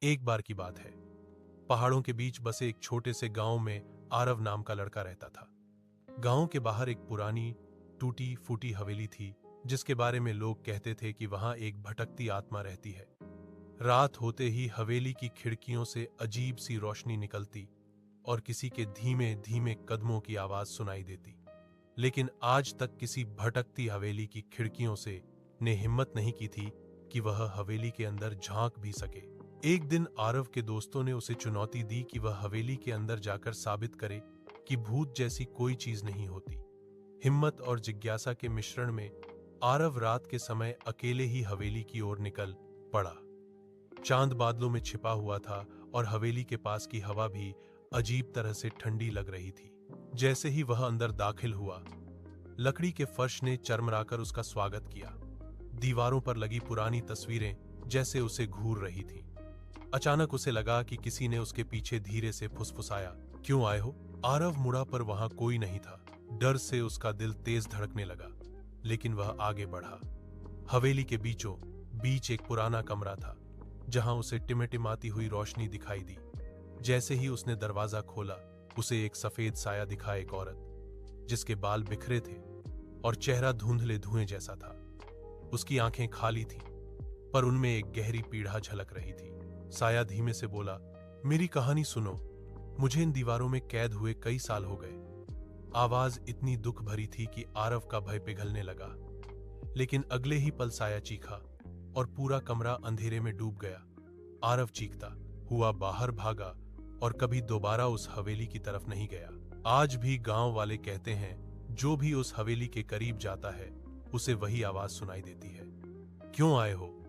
एक बार की बात है। पहाड़ों के बीच बसे एक छोटे से गांव में आरव नाम का लड़का रहता था। गांव के बाहर एक पुरानी टूटी फूटी हवेली थी, जिसके बारे में लोग कहते थे कि वहां एक भटकती आत्मा रहती है। रात होते ही हवेली की खिड़कियों से अजीब सी रोशनी निकलती और किसी के धीमे धीमे कदमों की आवाज सुनाई देती। लेकिन आज तक किसी भटकती हवेली की खिड़कियों से ने हिम्मत नहीं की थी कि वह हवेली के अंदर झांक भी सके। एक दिन आरव के दोस्तों ने उसे चुनौती दी कि वह हवेली के अंदर जाकर साबित करे कि भूत जैसी कोई चीज नहीं होती। हिम्मत और जिज्ञासा के मिश्रण में आरव रात के समय अकेले ही हवेली की ओर निकल पड़ा। चांद बादलों में छिपा हुआ था और हवेली के पास की हवा भी अजीब तरह से ठंडी लग रही थी। जैसे ही वह अंदर दाखिल हुआ, लकड़ी के फर्श ने चरमराकर उसका स्वागत किया। दीवारों पर लगी पुरानी तस्वीरें जैसे उसे घूर रही थीं। अचानक उसे लगा कि किसी ने उसके पीछे धीरे से फुसफुसाया, "क्यों आए हो?" आरव मुड़ा पर वहां कोई नहीं था। डर से उसका दिल तेज धड़कने लगा, लेकिन वह आगे बढ़ा। हवेली के बीचों बीच एक पुराना कमरा था, जहां उसे टिमटिमाती हुई रोशनी दिखाई दी। जैसे ही उसने दरवाजा खोला, उसे एक सफेद साया दिखा, एक औरत जिसके बाल बिखरे थे और चेहरा धुंधले धुएं जैसा था। उसकी आंखें खाली थीं, पर उनमें एक गहरी पीड़ा झलक रही थी। साया धीमे से बोला, "मेरी कहानी सुनो। मुझे इन दीवारों में कैद हुए कई साल हो गए।" आवाज इतनी दुख भरी थी कि आरव का भय पिघलने लगा। लेकिन अगले ही पल साया चीखा और पूरा कमरा अंधेरे में डूब गया। आरव चीखता हुआ बाहर भागा और कभी दोबारा उस हवेली की तरफ नहीं गया। आज भी गांव वाले कहते हैं, जो भी उस हवेली के करीब जाता है, उसे वही आवाज सुनाई देती है। क्यों आए हो?